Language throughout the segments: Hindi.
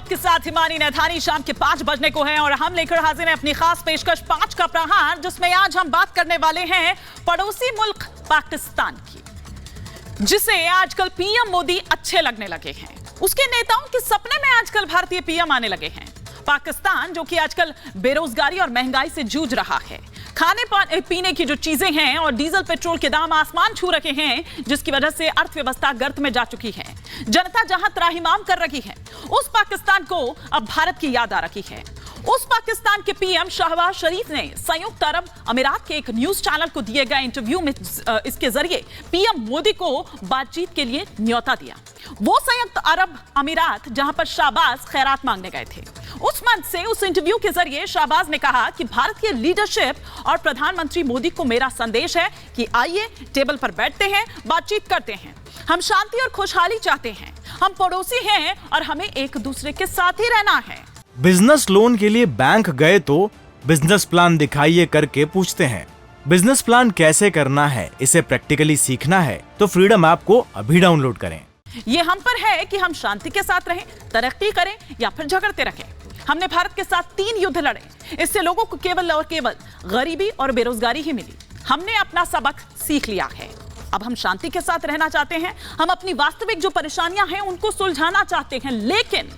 आपके साथ हिमानी नैथानी। शाम के 5 बजने को है और हम लेकर हाजिर हैं अपनी खास पेशकश 5 का प्रहार, जिसमें आज हम बात करने वाले हैं पड़ोसी मुल्क पाकिस्तान की, जिसे आजकल पीएम मोदी अच्छे लगने लगे हैं। उसके नेताओं के सपने में आजकल भारतीय पीएम आने लगे हैं। पाकिस्तान जो कि आजकल बेरोजगारी और महंगाई से जूझ रहा है, खाने पीने की जो चीजें हैं और डीजल पेट्रोल के दाम आसमान छू रखे हैं, जिसकी वजह से अर्थव्यवस्था गर्त में जा चुकी है। जनता जहां त्राहिमाम कर रही है, उस पाकिस्तान को अब भारत की याद आ रही है। उस पाकिस्तान के पीएम शहबाज शरीफ ने संयुक्त अरब अमीरात के एक न्यूज चैनल को दिए गए इंटरव्यू में इसके जरिए पीएम मोदी को बातचीत के लिए न्योता दिया। वो संयुक्त अरब अमीरात जहां पर शहबाज खैरात मांगने गए थे। उस मंच से उस इंटरव्यू के जरिए शहबाज ने कहा कि भारत के लीडरशिप और प्रधानमंत्री मोदी को मेरा संदेश है कि आइए टेबल पर बैठते हैं, बातचीत करते हैं। हम शांति और खुशहाली चाहते हैं, हम पड़ोसी हैं और हमें एक दूसरे के साथ ही रहना है। बिजनेस लोन के लिए बैंक गए तो बिजनेस प्लान दिखाइए करके पूछते हैं। बिजनेस प्लान कैसे करना है, इसे प्रैक्टिकली सीखना है तो फ्रीडम ऐप को अभी डाउनलोड करें। ये हम पर है कि हम शांति के साथ रहें, तरक्की करें या फिर झगड़ते रहें। हमने भारत के साथ 3 युद्ध लड़े, इससे लोगों को केवल और केवल गरीबी और बेरोजगारी ही मिली। हमने अपना सबक सीख लिया है। अब हम शांति के साथ रहना चाहते हैं, हम अपनी वास्तविक जो परेशानियां हैं उनको सुलझाना चाहते हैं। लेकिन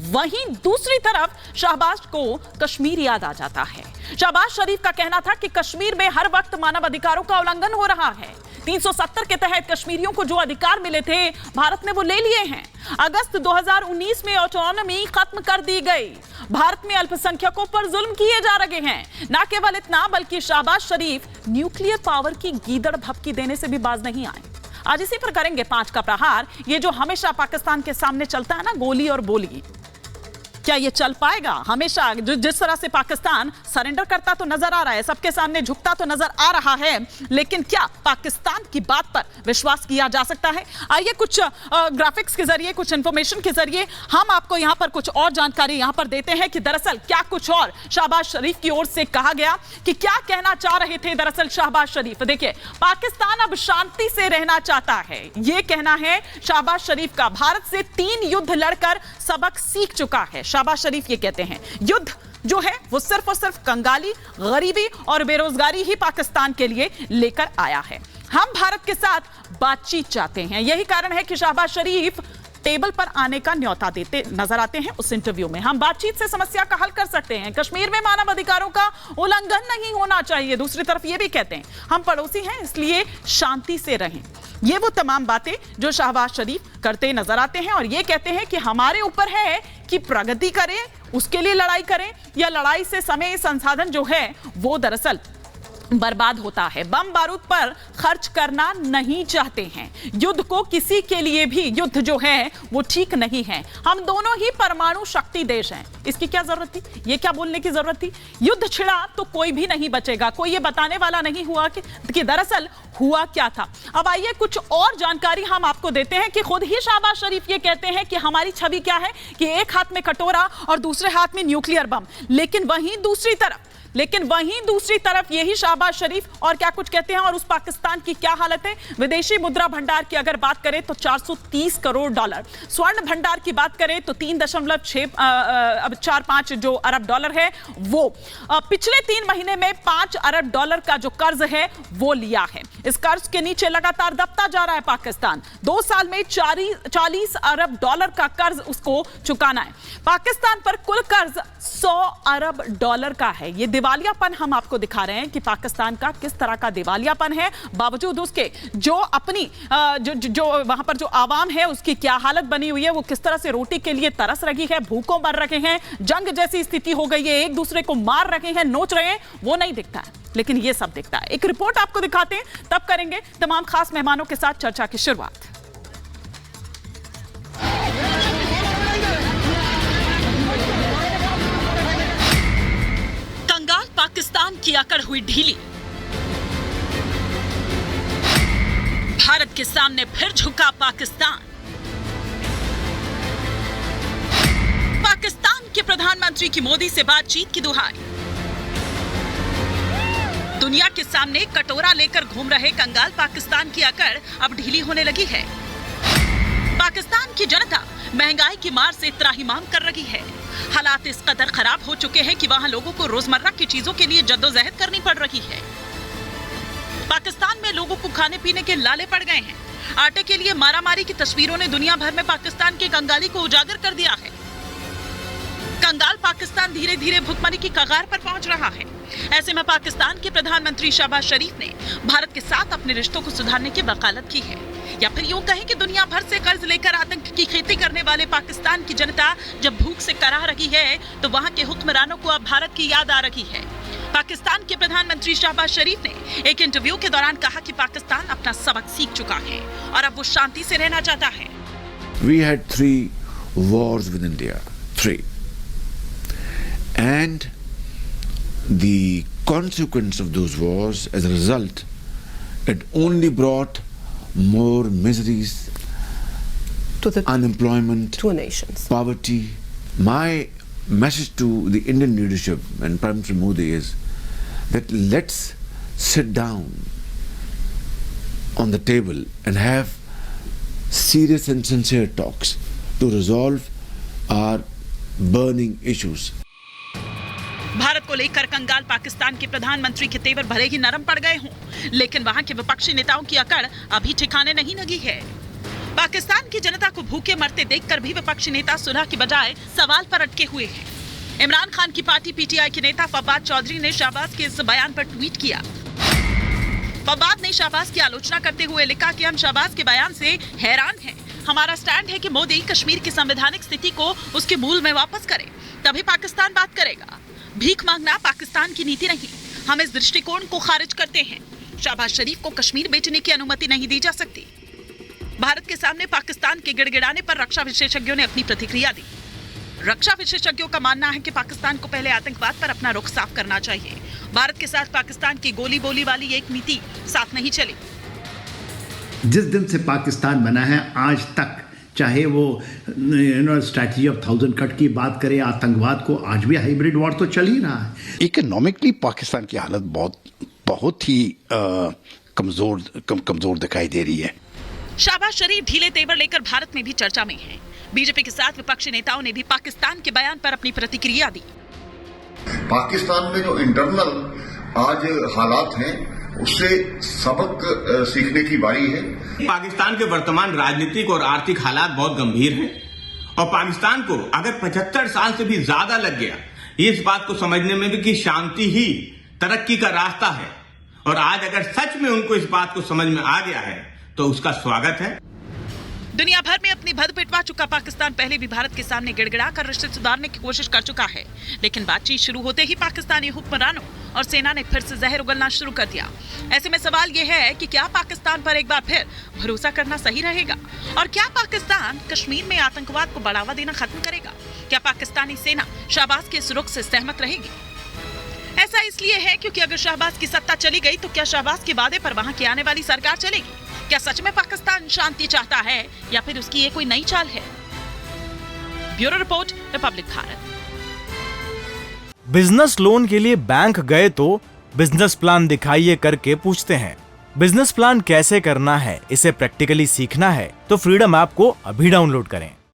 वहीं दूसरी तरफ शहबाज को कश्मीर याद आ जाता है। शहबाज शरीफ का कहना था कि कश्मीर में हर वक्त मानव अधिकारों का उल्लंघन हो रहा है। 370 के तहत कश्मीरियों को जो अधिकार मिले थे, भारत ने वो ले लिए हैं। अगस्त 2019 में ऑटोनॉमी खत्म कर दी गई। भारत में अल्पसंख्यकों पर जुल्म किए जा रहे हैं। ना केवल इतना, बल्कि शहबाज शरीफ न्यूक्लियर पावर की गीदड़ भभकी देने से भी बाज नहीं आए। आज इसी पर करेंगे 5 का प्रहार। ये जो हमेशा पाकिस्तान के सामने चलता है ना, गोली और बोली, क्या ये चल पाएगा? हमेशा जिस तरह से पाकिस्तान सरेंडर करता तो नजर आ रहा है, सबके सामने झुकता तो नजर आ रहा है, लेकिन क्या पाकिस्तान की बात पर विश्वास किया जा सकता है? आइए कुछ ग्राफिक्स के जरिए, कुछ इंफॉर्मेशन के जरिए हम आपको यहां पर कुछ और जानकारी यहां पर देते हैं कि दरअसल क्या कुछ और शहबाज शरीफ की ओर से कहा गया, कि क्या कहना चाह रहे थे दरअसल शहबाज शरीफ। देखिए, पाकिस्तान अब शांति से रहना चाहता है, यह कहना है शहबाज शरीफ का। भारत से 3 युद्ध लड़कर सबक सीख चुका है। शहबाज शरीफ ये कहते हैं युद्ध जो है वो सिर्फ और सिर्फ कंगाली, गरीबी और बेरोजगारी ही पाकिस्तान के लिए लेकर आया है। हम भारत के साथ बातचीत चाहते हैं। यही कारण है कि शहबाज शरीफ टेबल पर आने का न्योता देते नजर आते हैं। उस इंटरव्यू में हम बातचीत से समस्या का हल कर सकते हैं, कश्मीर में मानव अधिकारों का उल्लंघन नहीं होना चाहिए। दूसरी तरफ ये भी कहते हैं हम पड़ोसी हैं, इसलिए शांति से रहें। ये वो तमाम बातें जो शहबाज शरीफ करते नजर आते हैं और ये कहते हैं कि हमारे ऊपर है कि प्रगति करें, उसके लिए लड़ाई करें, या लड़ाई से समय संसाधन जो है वो दरअसल बर्बाद होता है। बम बारूद पर खर्च करना नहीं चाहते हैं। युद्ध को किसी के लिए भी, युद्ध जो है वो ठीक नहीं है। हम दोनों ही परमाणु शक्ति देश हैं, इसकी क्या जरूरत थी? ये क्या बोलने की जरूरत थी? युद्ध छिड़ा तो कोई भी नहीं बचेगा। कोई ये बताने वाला नहीं हुआ कि दरअसल हुआ क्या था। अब आइए कुछ और जानकारी हम आपको देते हैं कि खुद ही शहबाज शरीफ ये कहते हैं कि हमारी छवि क्या है, कि एक हाथ में कटोरा और दूसरे हाथ में न्यूक्लियर बम। लेकिन वहीं दूसरी तरफ यही शहबाज शरीफ और क्या कुछ कहते हैं, और उस पाकिस्तान की क्या हालत है। विदेशी मुद्रा भंडार की अगर बात करें तो 430 करोड़ डॉलर, स्वर्ण भंडार की बात करें तो 3.45 जो अरब डॉलर है वो। पिछले 3 महीने में 5 अरब डॉलर का जो कर्ज है वो लिया है। इस कर्ज के नीचे लगातार दबता जा रहा है पाकिस्तान। 2 साल में 40 अरब डॉलर का कर्ज उसको चुकाना है। पाकिस्तान पर कुल कर्ज 100 अरब डॉलर का है। ये दिवालियापन हम आपको दिखा रहे हैं कि पाकिस्तान का किस तरह का दिवालियापन है, बावजूद उसके जो अपनी जो वहां पर जो आवाम है उसकी क्या हालत बनी हुई है, वो किस तरह से रोटी के लिए तरस रही है, भूखों मर रहे हैं, जंग जैसी स्थिति हो गई है, एक दूसरे को मार रहे हैं, नोच रहे हैं, वो नहीं दिखता है, लेकिन ये सब दिखता है। एक रिपोर्ट आपको दिखाते हैं, तब करेंगे तमाम खास मेहमानों के साथ चर्चा की शुरुआत। कंगाल पाकिस्तान की अकड़ हुई ढीली, भारत के सामने फिर झुका पाकिस्तान। पाकिस्तान के प्रधानमंत्री की मोदी से बातचीत की दुहाई। दुनिया के सामने कटोरा लेकर घूम रहे कंगाल पाकिस्तान की अकड़ अब ढीली होने लगी है। पाकिस्तान की जनता महंगाई की मार से त्राहिमाम कर रही है। हालात इस कदर खराब हो चुके हैं कि वहां लोगों को रोजमर्रा की चीजों के लिए जद्दोजहद करनी पड़ रही है। पाकिस्तान में लोगों को खाने पीने के लाले पड़ गए हैं। आटे के लिए मारामारी की तस्वीरों ने दुनिया भर में पाकिस्तान के कंगाली को उजागर कर दिया है। कंगाल पाकिस्तान धीरे धीरे भुखमरी की कगार पर पहुंच रहा है। ऐसे में पाकिस्तान के प्रधानमंत्री शहबाज शरीफ ने भारत के साथ अपने रिश्तों को सुधारने की वकालत की है, या फिर यूं कहें कि दुनिया भर से कर्ज लेकर आतंक की खेती करने वाले पाकिस्तान की जनता जब भूख से कराह रही है तो वहां के हुक्मरानों को अब भारत की याद आ रही है। पाकिस्तान के प्रधानमंत्री शहबाज शरीफ ने एक इंटरव्यू के दौरान कहा कि पाकिस्तान अपना सबक सीख चुका है और अब वो शांति से रहना चाहता है। We had 3 wars with India, 3. And the consequence of those wars, as a result, it only brought more miseries, to the unemployment, two nations. poverty. My message to the Indian leadership and Prime Minister Modi is that let's sit down on the table and have serious and sincere talks to resolve our burning issues. Bharat को लेकर कंगाल पाकिस्तान के प्रधानमंत्री के तेवर भले ही नरम पड़ गए हों, लेकिन वहां के विपक्षी नेताओं की अकड़ अभी ठिकाने नहीं लगी है। पाकिस्तान की जनता को भूखे मरते देखकर भी विपक्षी नेता सुलह की बजाय सवाल पर अटके हुए हैं। इमरान खान की पार्टी पीटीआई के नेता फवाद चौधरी ने शहबाज के इस बयान पर ट्वीट किया। फवाद ने शहबाज की आलोचना करते हुए लिखा कि हम शहबाज के बयान से हैरान हैं। हमारा स्टैंड है कि मोदी कश्मीर की संवैधानिक स्थिति को उसके मूल में वापस करे, तभी पाकिस्तान बात करेगा। भीख मांगना पाकिस्तान की नीति नहीं, हम इस दृष्टिकोण को खारिज करते हैं। शहबाज शरीफ को कश्मीर बेचने की अनुमति नहीं दी जा सकती। भारत के सामने पाकिस्तान के गिड़गिड़ाने पर रक्षा विशेषज्ञों ने अपनी प्रतिक्रिया दी। रक्षा विशेषज्ञों का मानना है कि पाकिस्तान को पहले आतंकवाद पर अपना रुख साफ करना चाहिए। भारत के साथ पाकिस्तान की गोली बोली वाली एक नीति साथ नहीं चली। जिस दिन से पाकिस्तान बना है आज तक, चाहे वो स्ट्रैटेजी ऑफ 1000 कट की बात करें, आतंकवाद को, आज भी हाइब्रिड वॉर तो चल ही रहा है। इकोनॉमिकली पाकिस्तान की हालत बहुत ही कमजोर दिखाई दे रही है। शहबाज शरीफ ढीले तेवर लेकर भारत में भी चर्चा में हैं। बीजेपी के साथ विपक्षी नेताओं ने भी पाकिस्तान के बयान पर अपनी प्रतिक्रिया दी। पाकिस्तान में जो इंटरनल आज हालात हैं उससे सबक सीखने की बारी है। पाकिस्तान के वर्तमान राजनीतिक और आर्थिक हालात बहुत गंभीर हैं और पाकिस्तान को अगर 75 साल से भी ज्यादा लग गया इस बात को समझने में भी कि शांति ही तरक्की का रास्ता है, और आज अगर सच में उनको इस बात को समझ में आ गया है तो उसका स्वागत है। दुनिया भर में अपनी भद पिटवा चुका पाकिस्तान पहले भी भारत के सामने गिड़गिड़ा कर रिश्ते सुधारने की कोशिश कर चुका है, लेकिन बातचीत शुरू होते ही पाकिस्तानी हुक्मरानों और सेना ने फिर से जहर उगलना शुरू कर दिया। ऐसे में सवाल यह है कि क्या पाकिस्तान पर एक बार फिर भरोसा करना सही रहेगा, और क्या पाकिस्तान कश्मीर में आतंकवाद को बढ़ावा देना खत्म करेगा? क्या पाकिस्तानी सेना शहबाज के इस रुख से सहमत रहेगी? ऐसा इसलिए है क्योंकि अगर शहबाज की सत्ता चली गई तो क्या शहबाज के वादे पर वहां की आने वाली सरकार चलेगी? क्या सच में पाकिस्तान शांति चाहता है या फिर उसकी ये कोई नई चाल है? Bureau report, Republic Bharat. Business loan के लिए बैंक गए तो बिजनेस प्लान दिखाइए करके पूछते हैं। बिजनेस प्लान कैसे करना है, इसे प्रैक्टिकली सीखना है तो फ्रीडम ऐप को अभी डाउनलोड करें।